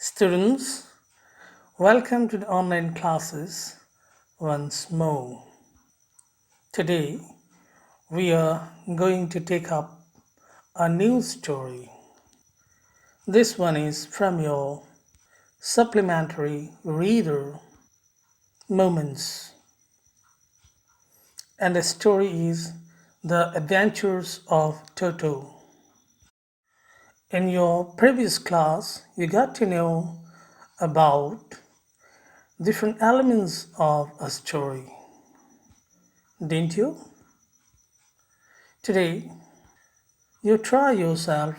Students, welcome to the online classes once more. Today, we are going to take up a new story. This one is from your supplementary reader moments, and the story is The Adventures of Toto. In your previous class, you got to know about different elements of a story, didn't you? Today, you try yourself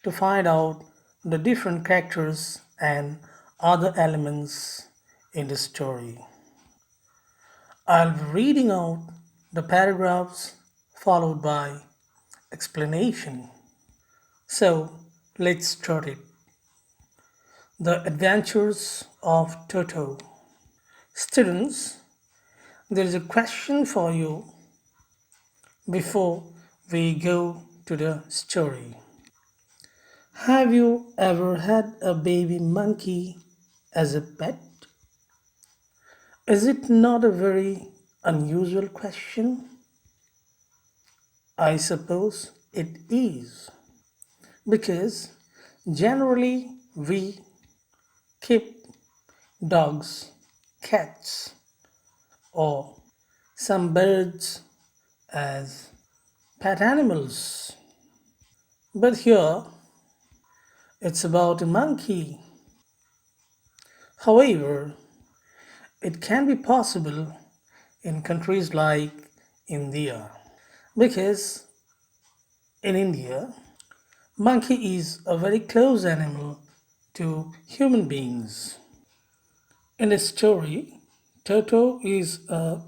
to find out the different characters and other elements in the story. I'll be reading out the paragraphs followed by explanation. So, let's start it. The Adventures of Toto. Students, there is a question for you before we go to the story. Have you ever had a baby monkey as a pet? Is it not a very unusual question? I suppose it is, because generally we keep dogs, cats, or some birds as pet animals. But here it's about a monkey. However, it can be possible in countries like India, because in India, monkey is a very close animal to human beings. In the story, Toto is a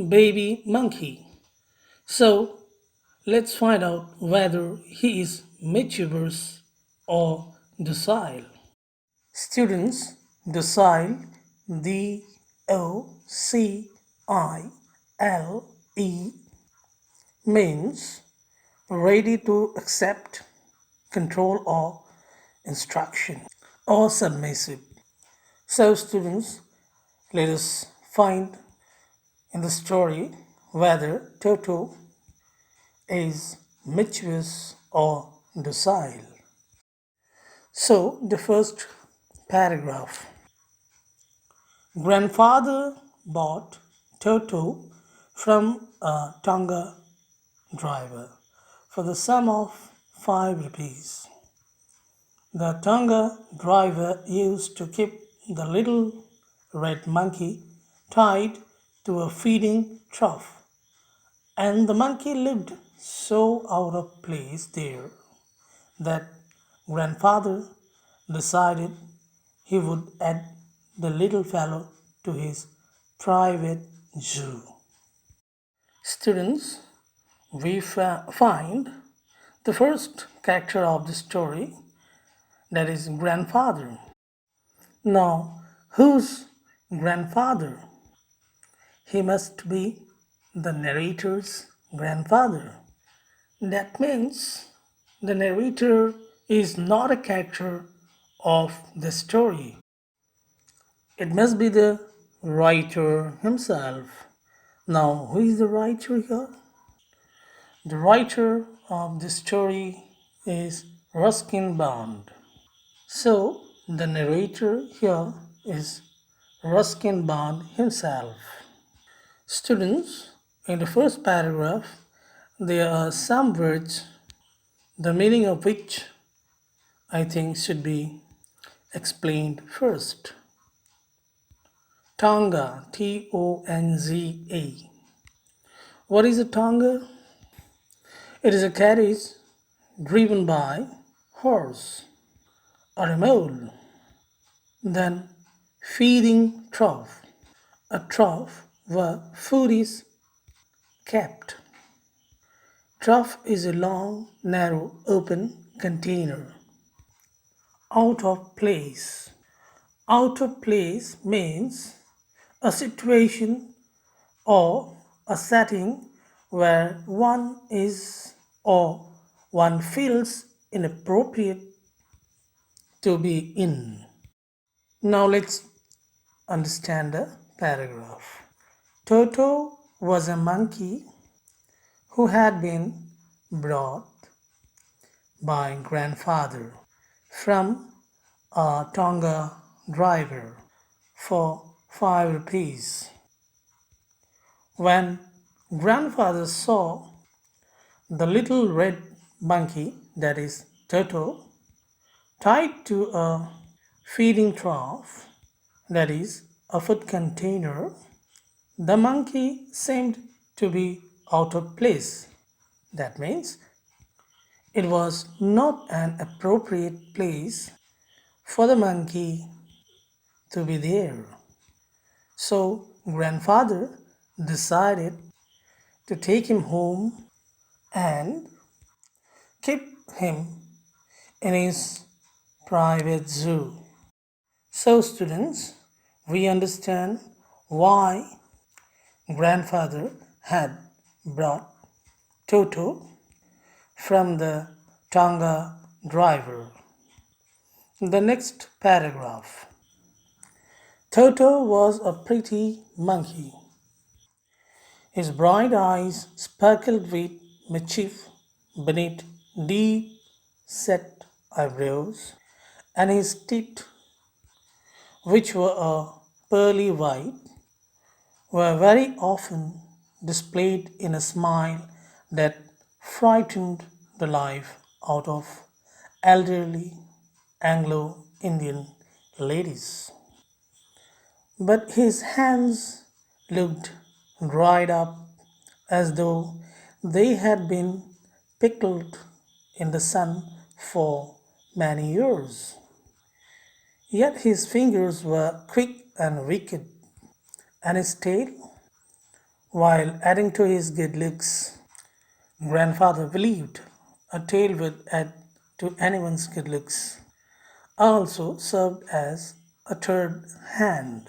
baby monkey. So let's find out whether he is mischievous or docile. Students, docile, DOCILE, means ready to accept, control, or instruction, or submissive. So, students, let us find in the story whether Toto is mischievous or docile. So, the first paragraph. Grandfather bought Toto from a Tonga driver for the sum of 5 rupees. The Tonga driver used to keep the little red monkey tied to a feeding trough, and the monkey looked so out of place there that grandfather decided he would add the little fellow to his private zoo. Students, we find the first character of the story, that is grandfather. Now, whose grandfather? He must be the narrator's grandfather. That means the narrator is not a character of the story. It must be the writer himself. Now, who is the writer here? The writer of the story is Ruskin Bond. So, the narrator here is Ruskin Bond himself. Students, in the first paragraph, there are some words, the meaning of which I think should be explained first. Tonga, Tonga. What is a tonga? It is a carriage driven by horse or a mule. Then feeding trough, a trough where food is kept. Trough is a long, narrow, open container. Out of place. Out of place means a situation or a setting where one is or one feels inappropriate to be in. Now let's understand the paragraph. Toto was a monkey who had been brought by grandfather from a Tonga driver for 5 rupees. When grandfather saw the little red monkey, that is Toto, tied to a feeding trough, that is a food container, the monkey seemed to be out of place. That means it was not an appropriate place for the monkey to be there. So grandfather decided to take him home and keep him in his private zoo. So students, we understand why grandfather had brought Toto from the Tonga driver. The next paragraph. Toto was a pretty monkey. His bright eyes sparkled with mischief beneath deep set eyebrows, and his teeth, which were a pearly white, were very often displayed in a smile that frightened the life out of elderly Anglo Indian ladies. But his hands looked dried up as though they had been pickled in the sun for many years. Yet his fingers were quick and wicked, and his tail, while adding to his good looks, grandfather believed a tail would add to anyone's good looks, also served as a third hand.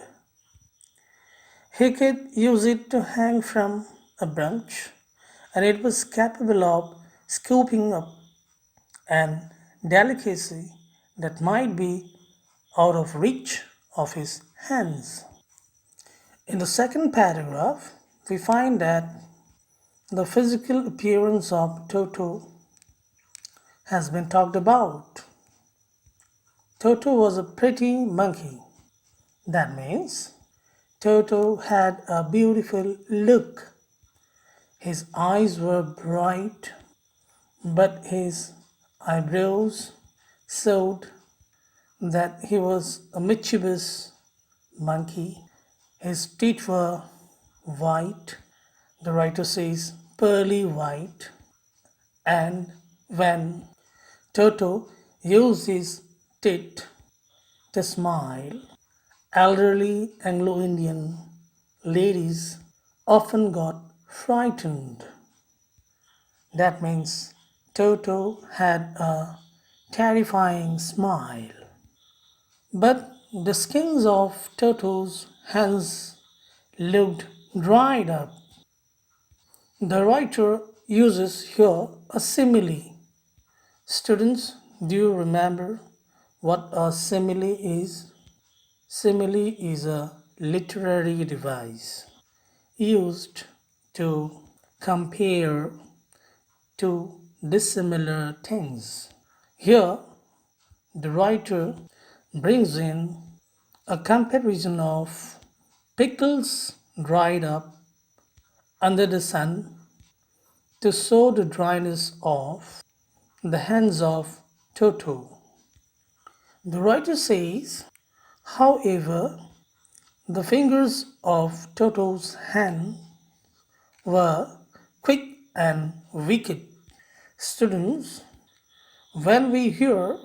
He could use it to hang from a branch, and it was capable of scooping up an delicacy that might be out of reach of his hands. In the second paragraph, we find that the physical appearance of Toto has been talked about. Toto was a pretty monkey. That means Toto had a beautiful look. His eyes were bright, but his eyebrows showed that he was a mischievous monkey. His teeth were white, the writer says pearly white, and when Toto used his teeth to smile, elderly Anglo Indian ladies often got frightened. That means Toto had a terrifying smile. But the skins of Toto's hands looked dried up. The writer uses here a simile. Students, do you remember what a simile is? Simile is a literary device used to compare two dissimilar things. Here, the writer brings in a comparison of pickles dried up under the sun to show the dryness of the hands of Toto. The writer says, however, the fingers of Toto's hand were quick and wicked. Students, when we hear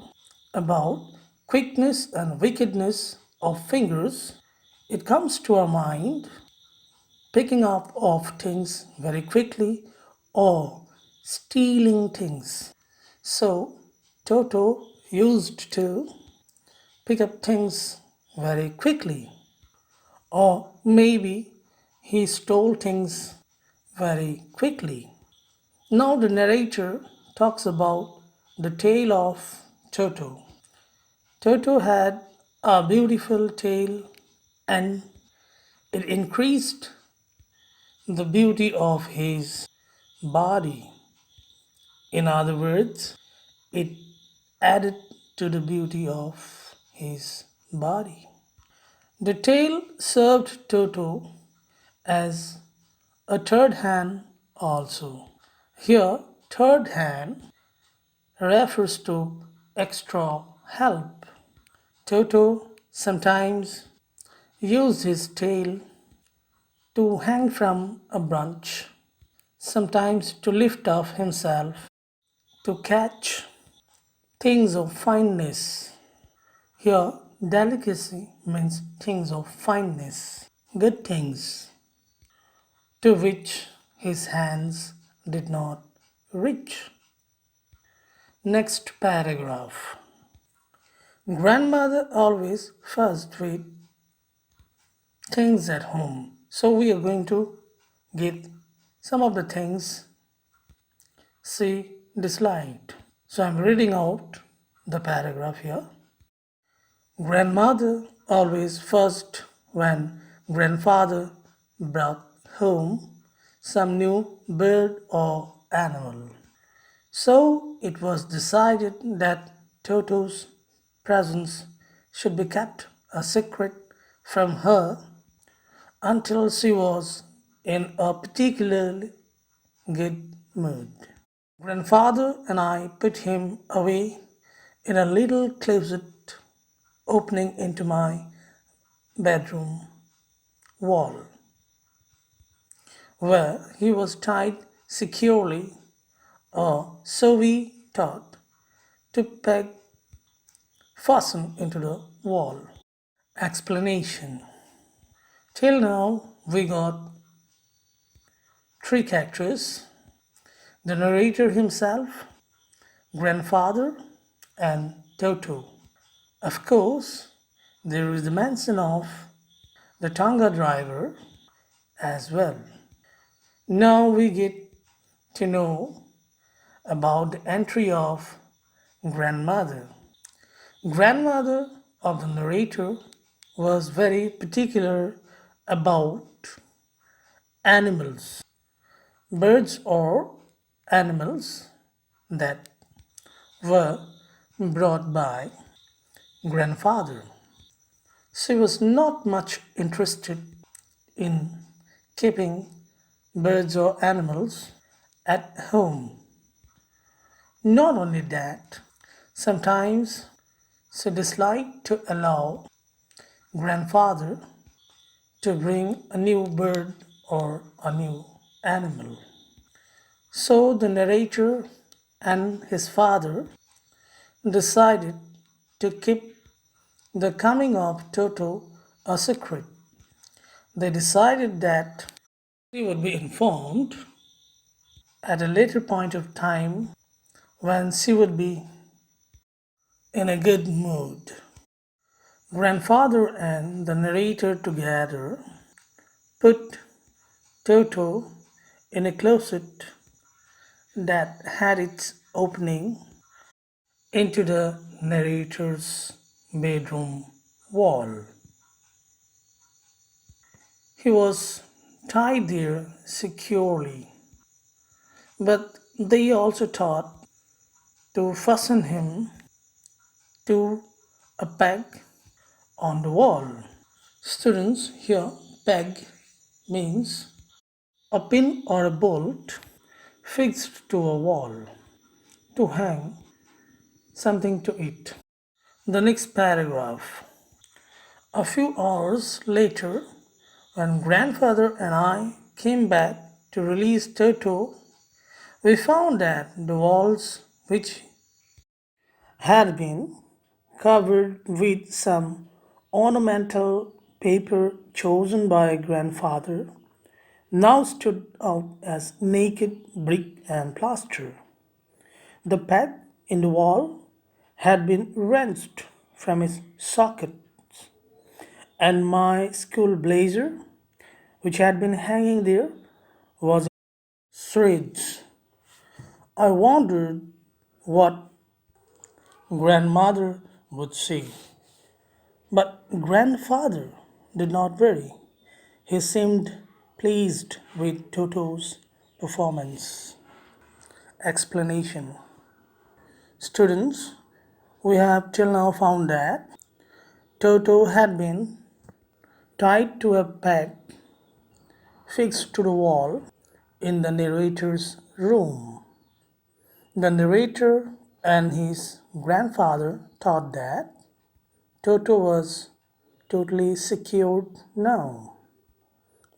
about quickness and wickedness of fingers, it comes to our mind picking up of things very quickly or stealing things. So Toto used to pick up things very quickly, or maybe he stole things very quickly. Now the narrator talks about the tale of Toto. Toto had a beautiful tail, and it increased the beauty of his body. In other words, it added to the beauty of his body. The tail served Toto as a third hand also. Here, third hand refers to extra help. Toto sometimes used his tail to hang from a branch, sometimes to lift off himself, to catch things of fineness. Here, delicacy means things of fineness, good things, to which his hands did not reach. Next paragraph. Grandmother always fussed with things at home. So we are going to get some of the things she disliked. So I'm reading out the paragraph here. Grandmother always fussed when grandfather brought home some new bird or animal. So it was decided that Toto's presence should be kept a secret from her until she was in a particularly good mood. Grandfather and I put him away in a little closet opening into my bedroom wall, where he was tied securely, or so we thought, to peg fastened into the wall. Explanation. Till now, we got three characters: the narrator himself, grandfather, and Toto. Of course, there is the mention of the Tonga driver as well. Now we get to know about the entry of grandmother. Grandmother of the narrator was very particular about animals, birds or animals that were brought by grandfather. She was not much interested in keeping birds or animals at home. Not only that, sometimes she disliked to allow grandfather to bring a new bird or a new animal. So the narrator and his father decided to keep the coming of Toto a secret. They decided that he would be informed at a later point of time when she would be in a good mood. Grandfather and the narrator together put Toto in a closet that had its opening into the narrator's bedroom wall. He was tied there securely, but they also thought to fasten him to a peg on the wall. Students, here peg means a pin or a bolt fixed to a wall to hang something to it. The next paragraph. A few hours later, when grandfather and I came back to release Toto, we found that the walls, which had been covered with some ornamental paper chosen by grandfather, now stood out as naked brick and plaster. The peg in the wall had been wrenched from its socket, and my school blazer, which had been hanging there, was in shreds. I wondered what grandmother would say, But grandfather did not worry. He seemed pleased with Toto's performance. Explanation. Students, we have till now found that Toto had been tied to a peg fixed to the wall in the narrator's room. The narrator and his grandfather thought that Toto was totally secured now.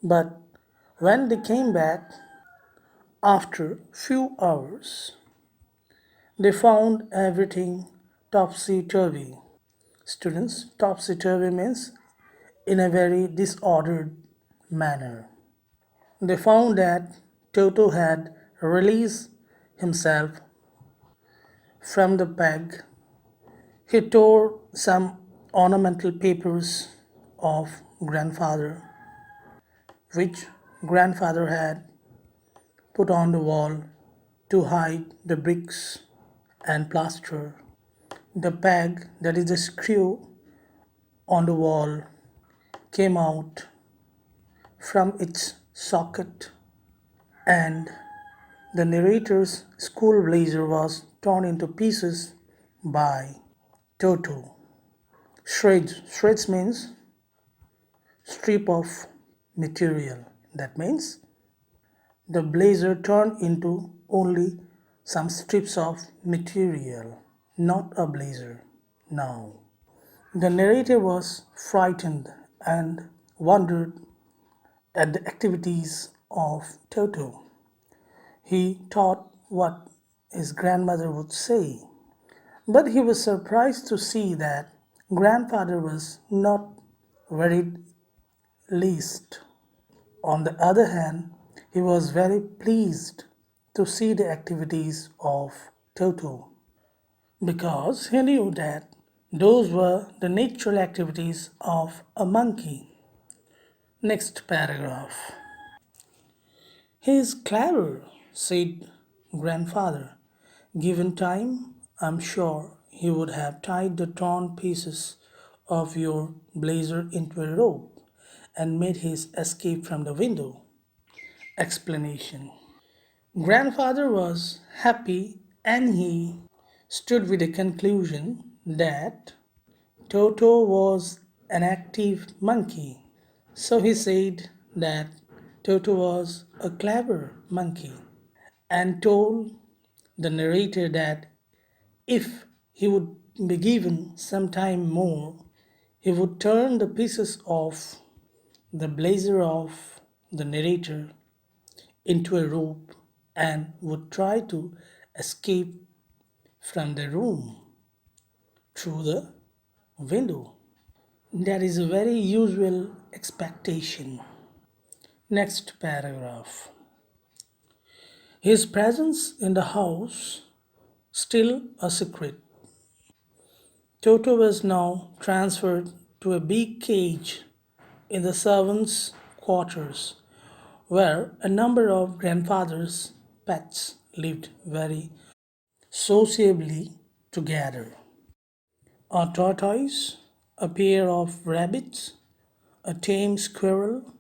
But when they came back after few hours, they found everything topsy-turvy. Students, topsy-turvy means in a very disordered manner. They found that Toto had released himself from the peg. He tore some ornamental papers of grandfather, which grandfather had put on the wall to hide the bricks and plaster. The peg, that is the screw on the wall, came out from its socket, and the narrator's school blazer was torn into pieces by Toto. Shreds. Shreds means strip of material. That means the blazer turned into only some strips of material, not a blazer. Now, the narrator was frightened and wondered at the activities of Toto. He thought what his grandmother would say, but he was surprised to see that grandfather was not worried least. On the other hand, he was very pleased to see the activities of Toto because he knew that those were the natural activities of a monkey. Next paragraph. He is clever, said grandfather. Given time, I'm sure he would have tied the torn pieces of your blazer into a rope and made his escape from the window. Explanation. Grandfather was happy and he stood with the conclusion that Toto was an active monkey. So he said that Toto was a clever monkey and told the narrator that if he would be given some time more, he would turn the pieces of the blazer of the narrator into a rope and would try to escape from the room through the window. That is a very usual expectation. Next paragraph. His presence in the house still a secret. Toto was now transferred to a big cage in the servants' quarters where a number of grandfather's pets lived very sociably together. A tortoise, a pair of rabbits, a tame squirrel,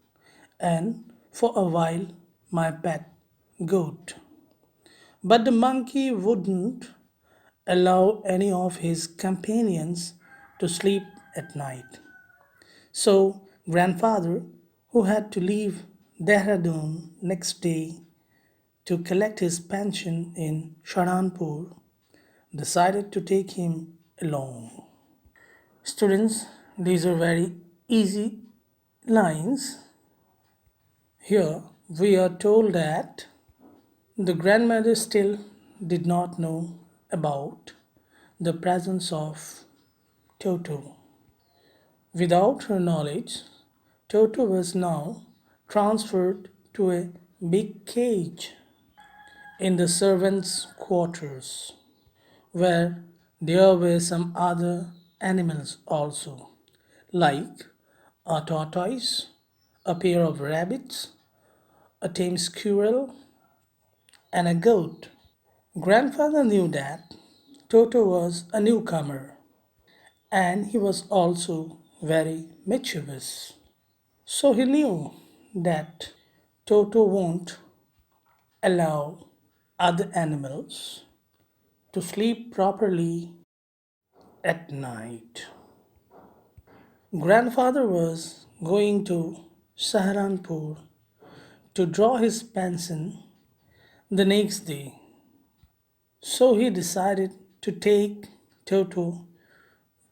and for a while my pet goat. But the monkey wouldn't allow any of his companions to sleep at night. So, grandfather, who had to leave Dehradun next day to collect his pension in Sharanpur, decided to take him along. Students, these are very easy lines. Here we are told that the grandmother still did not know about the presence of Toto. Without her knowledge, Toto was now transferred to a big cage in the servants' quarters, where there were some other animals also, like a tortoise, a pair of rabbits, a tame squirrel, and a goat. Grandfather knew that Toto was a newcomer and he was also very mischievous. So he knew that Toto won't allow other animals to sleep properly at night. Grandfather was going to Saharanpur to draw his pension the next day, so he decided to take Toto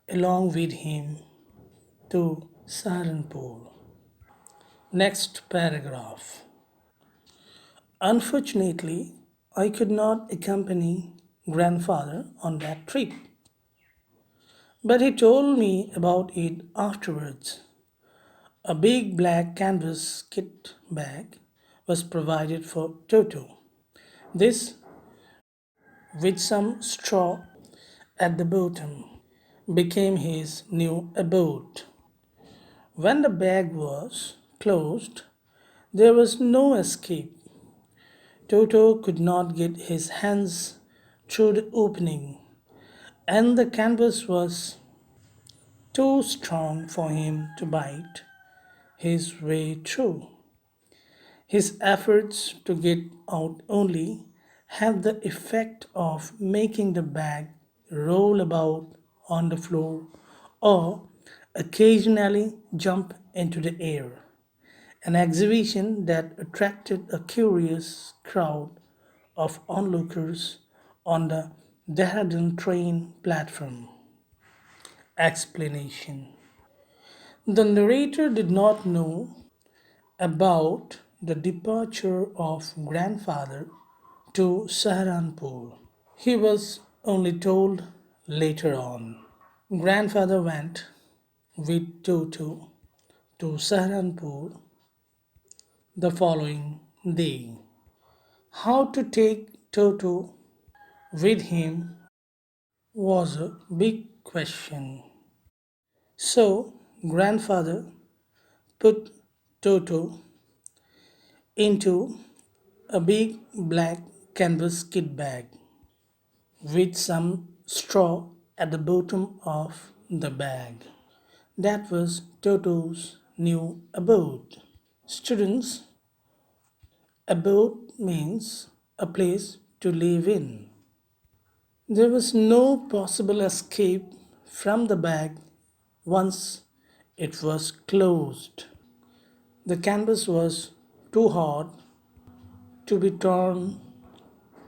along with him to Saharanpur. Next paragraph. Unfortunately, I could not accompany grandfather on that trip, but he told me about it afterwards. A big black canvas kit bag was provided for Toto. This, with some straw at the bottom, became his new abode. When the bag was closed, there was no escape. Toto could not get his hands through the opening, and the canvas was too strong for him to bite his way through. His efforts to get out only had the effect of making the bag roll about on the floor or occasionally jump into the air, an exhibition that attracted a curious crowd of onlookers on the Dehradun train platform. Explanation. The narrator did not know about the departure of grandfather to Saharanpur. He was only told later on. Grandfather went with Toto to Saharanpur the following day. How to take Toto with him was a big question. So, grandfather put Toto into a big black canvas kit bag with some straw at the bottom of the bag. That was Toto's new abode. Students, abode means a place to live in. There was no possible escape from the bag once it was closed. The canvas was too hard to be torn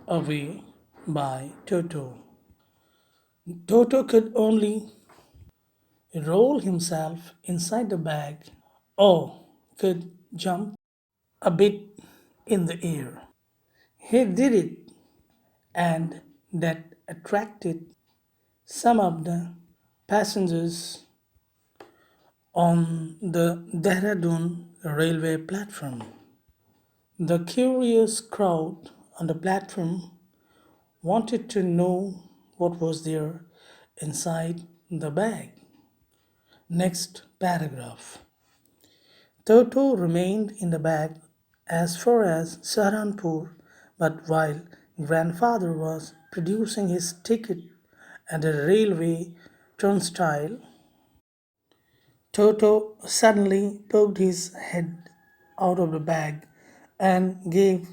away by Toto. Toto could only roll himself inside the bag or could jump a bit in the air. He did it, and that attracted some of the passengers on the Dehradun railway platform. The curious crowd on the platform wanted to know what was there inside the bag. Next paragraph. Toto remained in the bag as far as Saharanpur, but while grandfather was producing his ticket at the railway turnstile, Toto suddenly poked his head out of the bag and gave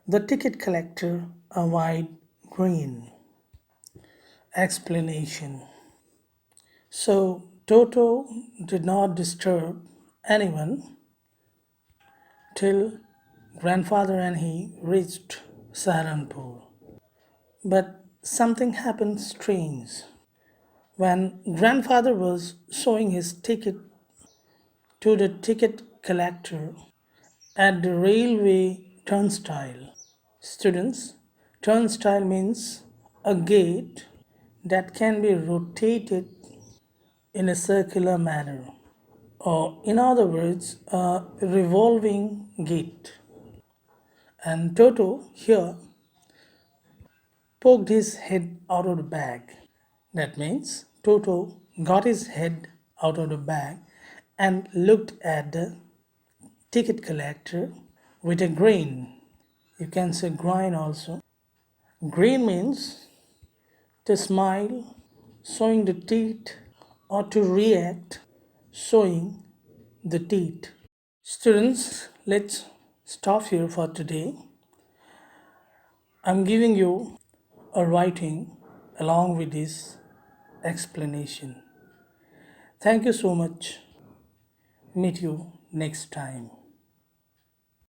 the ticket collector a wide grin. Explanation. So Toto did not disturb anyone till grandfather and he reached Saharanpur. But something happened strange. When grandfather was showing his ticket to the ticket collector at the railway turnstile, students, turnstile means a gate that can be rotated in a circular manner, or in other words, a revolving gate. And Toto here poked his head out of the bag. That means Toto got his head out of the bag and looked at the ticket collector with a grin. You can say grin also. Grin means to smile, showing the teeth, or to react, showing the teeth. Students, let's stop here for today. I'm giving you a writing along with this explanation. Thank you so much. Meet you next time.